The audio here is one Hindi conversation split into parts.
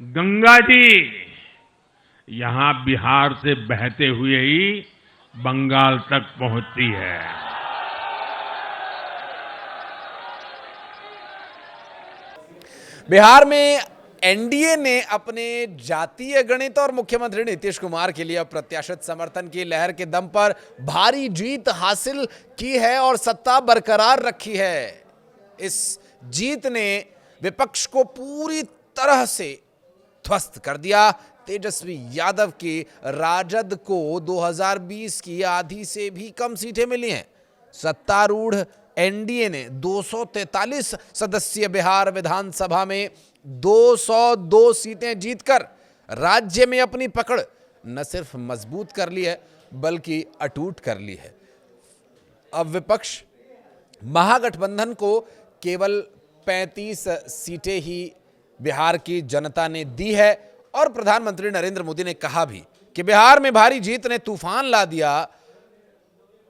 गंगा जी यहां बिहार से बहते हुए ही बंगाल तक पहुंचती है। बिहार में एनडीए ने अपने जातीय गणित और मुख्यमंत्री नीतीश कुमार के लिए अप्रत्याशित समर्थन की लहर के दम पर भारी जीत हासिल की है और सत्ता बरकरार रखी है। इस जीत ने विपक्ष को पूरी तरह से ध्वस्त कर दिया। तेजस्वी यादव की राजद को 2020 की आधी से भी कम सीटें मिली हैं। सत्तारूढ़ एनडीए ने 243 सदस्यीय बिहार विधानसभा में 202 सीटें जीतकर राज्य में अपनी पकड़ न सिर्फ मजबूत कर ली है बल्कि अटूट कर ली है। अब विपक्ष महागठबंधन को केवल 35 सीटें ही बिहार की जनता ने दी है और प्रधानमंत्री नरेंद्र मोदी ने कहा भी कि बिहार में भारी जीत ने तूफान ला दिया।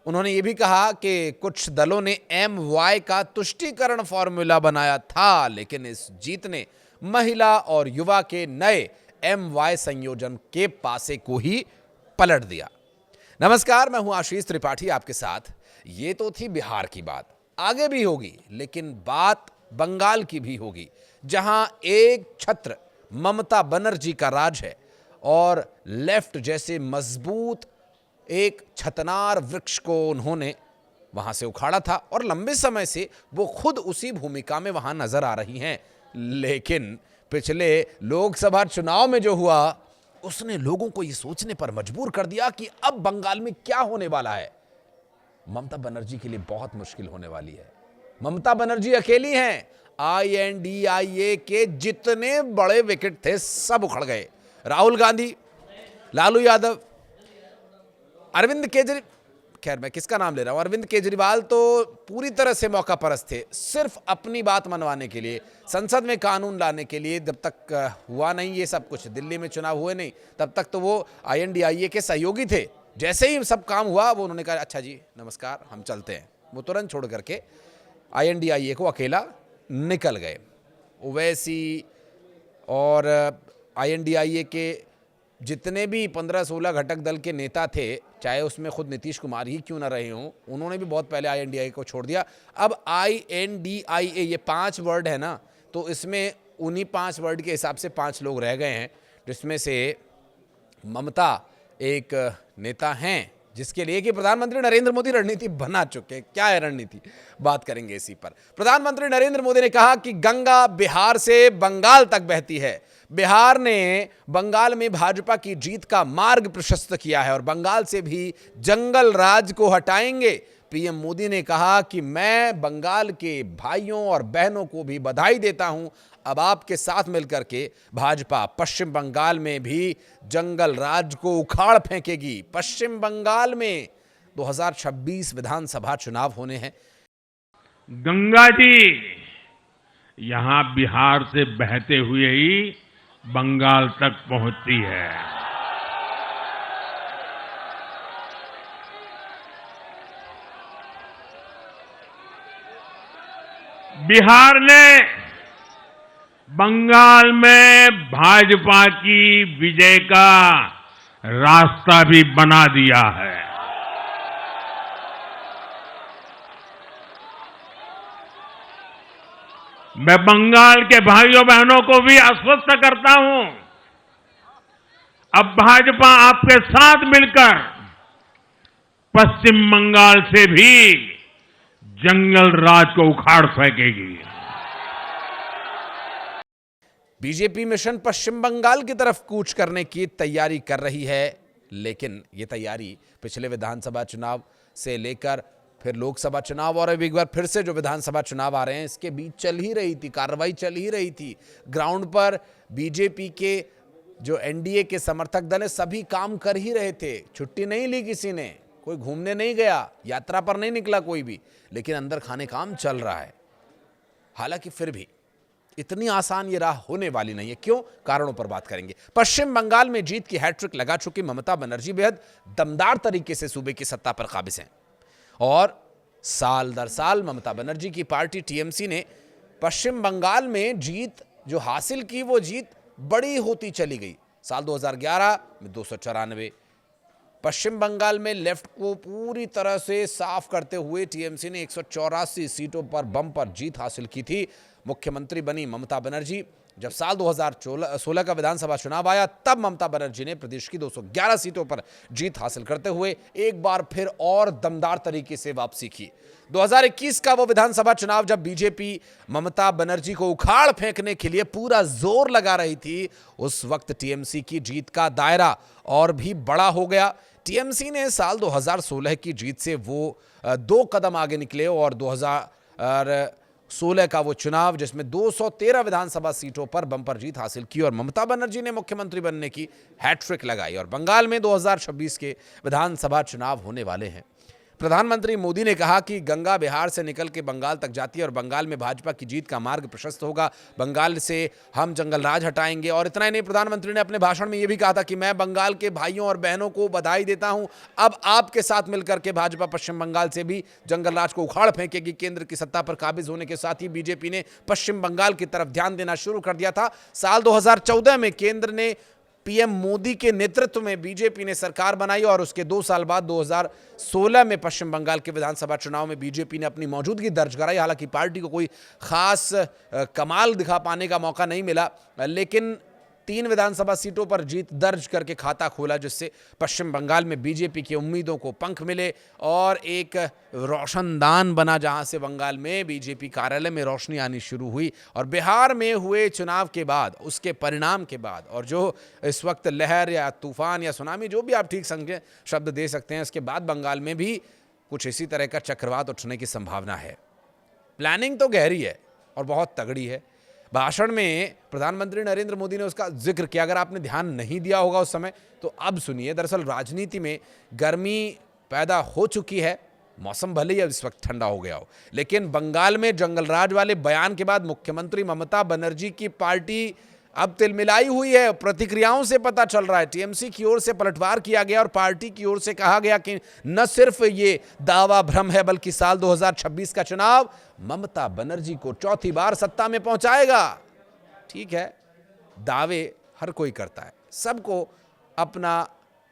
उन्होंने ये भी कहा कि कुछ दलों ने MY का तुष्टीकरण फॉर्मूला बनाया था, लेकिन इस जीत ने महिला और युवा के नए MY संयोजन के पासे को ही पलट दिया। नमस्कार, मैं हूं आशीष त्रिपाठी आपके साथ। ये तो थी बिहार की बात, आगे भी होगी, लेकिन बात बंगाल की भी होगी, जहां एक छत्र ममता बनर्जी का राज है और लेफ्ट जैसे मजबूत एक छतनार वृक्ष को उन्होंने वहां से उखाड़ा था और लंबे समय से वो खुद उसी भूमिका में वहां नजर आ रही हैं। लेकिन पिछले लोकसभा चुनाव में जो हुआ उसने लोगों को ये सोचने पर मजबूर कर दिया कि अब बंगाल में क्या होने वाला है। ममता बनर्जी के लिए बहुत मुश्किल होने वाली है। ममता बनर्जी अकेली हैं। INDIA के जितने बड़े विकेट थे सब उखड़ गए। राहुल गांधी, लालू यादव, अरविंद केजरीवाल, खैर मैं किसका नाम ले रहा हूं, अरविंद केजरीवाल तो पूरी तरह से मौका परस्त थे, सिर्फ अपनी बात मनवाने के लिए, संसद में कानून लाने के लिए। जब तक हुआ नहीं ये सब कुछ, दिल्ली में चुनाव हुए नहीं, तब तक तो वो INDIA के सहयोगी थे। जैसे ही सब काम हुआ वो उन्होंने कहा अच्छा जी नमस्कार हम चलते हैं। वो तुरंत छोड़ करके INDIA को अकेला निकल गए। ओवैसी और INDIA के जितने भी 15-16 घटक दल के नेता थे, चाहे उसमें खुद नीतीश कुमार ही क्यों ना रहे हों, उन्होंने भी बहुत पहले INDIA को छोड़ दिया। अब INDIA ये 5 वर्ड है ना, तो इसमें उन्हीं 5 वर्ड के हिसाब से 5 लोग रह गए हैं, जिसमें से ममता एक नेता हैं जिसके लिए कि प्रधानमंत्री नरेंद्र मोदी रणनीति बना चुके हैं। क्या है रणनीति, बात करेंगे इसी पर। प्रधानमंत्री नरेंद्र मोदी ने कहा कि गंगा बिहार से बंगाल तक बहती है। बिहार ने बंगाल में भाजपा की जीत का मार्ग प्रशस्त किया है और बंगाल से भी जंगल राज को हटाएंगे। PM मोदी ने कहा कि मैं बंगाल के भाइयों और बहनों को भी बधाई देता हूं। अब आपके साथ मिलकर के भाजपा पश्चिम बंगाल में भी जंगल राज को उखाड़ फेंकेगी। पश्चिम बंगाल में 2026 विधानसभा चुनाव होने हैं। गंगा जी यहां बिहार से बहते हुए ही बंगाल तक पहुंचती है। बिहार ने बंगाल में भाजपा की विजय का रास्ता भी बना दिया है। मैं बंगाल के भाइयों बहनों को भी आश्वस्त करता हूं, अब भाजपा आपके साथ मिलकर पश्चिम बंगाल से भी जंगल राज को उखाड़ फेंकेगी। बीजेपी मिशन पश्चिम बंगाल की तरफ कूच करने की तैयारी कर रही है, लेकिन ये तैयारी पिछले विधानसभा चुनाव से लेकर फिर लोकसभा चुनाव और अब एक बार फिर से जो विधानसभा चुनाव आ रहे हैं इसके बीच चल ही रही थी, कार्रवाई चल ही रही थी। ग्राउंड पर बीजेपी के जो NDA के समर्थक दल है सभी काम कर ही रहे थे। छुट्टी नहीं ली किसी ने, कोई घूमने नहीं गया, यात्रा पर नहीं निकला कोई भी, लेकिन अंदर खाने काम चल रहा है। हालांकि फिर भी इतनी आसान ये राह होने वाली नहीं है। क्यों, कारणों पर बात करेंगे। पश्चिम बंगाल में जीत की हैट्रिक लगा चुकी ममता बनर्जी बेहद दमदार तरीके से सूबे की सत्ता पर काबिज हैं और साल दर साल ममता बनर्जी की पार्टी TMC ने पश्चिम बंगाल में जीत जो हासिल की वो जीत बड़ी होती चली गई। साल 2011 में 294। पश्चिम बंगाल में लेफ्ट को पूरी तरह से साफ करते हुए टीएमसी ने 184 सीटों पर बम्पर जीत हासिल की थी। मुख्यमंत्री बनी ममता बनर्जी। जब साल 2016 का विधानसभा चुनाव आया तब ममता बनर्जी ने प्रदेश की 211 सीटों पर जीत हासिल करते हुए एक बार फिर और दमदार तरीके से वापसी की। 2021 का वो विधानसभा चुनाव जब बीजेपी ममता बनर्जी को उखाड़ फेंकने के लिए पूरा जोर लगा रही थी, उस वक्त टीएमसी की जीत का दायरा और भी बड़ा हो गया। टीएमसी ने साल 2016 की जीत से वो 2 कदम आगे निकले और 2016 का वो चुनाव जिसमें 213 विधानसभा सीटों पर बम्पर जीत हासिल की और ममता बनर्जी ने मुख्यमंत्री बनने की हैट्रिक लगाई। और बंगाल में 2026 के विधानसभा चुनाव होने वाले हैं। प्रधानमंत्री मोदी ने कहा कि गंगा बिहार से निकल के बंगाल तक जाती है और बंगाल में भाजपा की जीत का मार्ग प्रशस्त होगा। बंगाल से हम जंगल राज हटाएंगे। और इतना ही नहीं, प्रधानमंत्री ने अपने भाषण में यह भी कहा था कि मैं बंगाल के भाइयों और बहनों को बधाई देता हूं। अब आपके साथ मिलकर के भाजपा पश्चिम बंगाल से भी जंगल राज को उखाड़ फेंकेगी। केंद्र की सत्ता पर काबिज होने के साथ ही बीजेपी ने पश्चिम बंगाल की तरफ ध्यान देना शुरू कर दिया था। साल 2014 में केंद्र ने पीएम मोदी के नेतृत्व में बीजेपी ने सरकार बनाई और उसके 2 साल बाद 2016 में पश्चिम बंगाल के विधानसभा चुनाव में बीजेपी ने अपनी मौजूदगी दर्ज कराई। हालांकि पार्टी को कोई खास कमाल दिखा पाने का मौका नहीं मिला, लेकिन 3 विधानसभा सीटों पर जीत दर्ज करके खाता खोला, जिससे पश्चिम बंगाल में बीजेपी की उम्मीदों को पंख मिले और एक रोशनदान बना, जहां से बंगाल में बीजेपी कार्यालय में रोशनी आनी शुरू हुई। और बिहार में हुए चुनाव के बाद, उसके परिणाम के बाद, और जो इस वक्त लहर या तूफान या सुनामी, जो भी आप ठीक समझे शब्द दे सकते हैं, इसके बाद बंगाल में भी कुछ इसी तरह का चक्रवात उठने की संभावना है। प्लानिंग तो गहरी है और बहुत तगड़ी है। भाषण में प्रधानमंत्री नरेंद्र मोदी ने उसका जिक्र किया। अगर आपने ध्यान नहीं दिया होगा उस समय तो अब सुनिए। दरअसल राजनीति में गर्मी पैदा हो चुकी है। मौसम भले ही अब इस वक्त ठंडा हो गया हो, लेकिन बंगाल में जंगल राज वाले बयान के बाद मुख्यमंत्री ममता बनर्जी की पार्टी अब तिलमिलाई हुई है। प्रतिक्रियाओं से पता चल रहा है। टीएमसी की ओर से पलटवार किया गया और पार्टी की ओर से कहा गया कि न सिर्फ ये दावा भ्रम है, बल्कि साल 2026 का चुनाव ममता बनर्जी को चौथी बार सत्ता में पहुंचाएगा। ठीक है, दावे हर कोई करता है, सबको अपना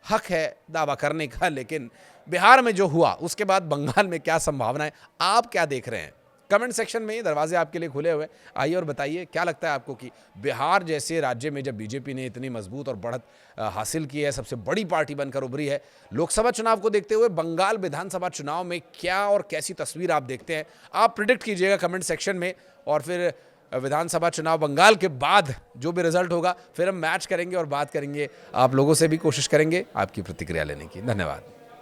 हक है दावा करने का, लेकिन बिहार में जो हुआ उसके बाद बंगाल में क्या संभावना है, आप क्या देख रहे हैं? कमेंट सेक्शन में दरवाजे आपके लिए खुले हुए। आइए और बताइए क्या लगता है आपको कि बिहार जैसे राज्य में जब बीजेपी ने इतनी मजबूत और बढ़त हासिल की है, सबसे बड़ी पार्टी बनकर उभरी है, लोकसभा चुनाव को देखते हुए बंगाल विधानसभा चुनाव में क्या और कैसी तस्वीर आप देखते हैं? आप प्रिडिक्ट कीजिएगा कमेंट सेक्शन में। और फिर विधानसभा चुनाव बंगाल के बाद जो भी रिजल्ट होगा फिर हम मैच करेंगे और बात करेंगे। आप लोगों से भी कोशिश करेंगे आपकी प्रतिक्रिया लेने की। धन्यवाद।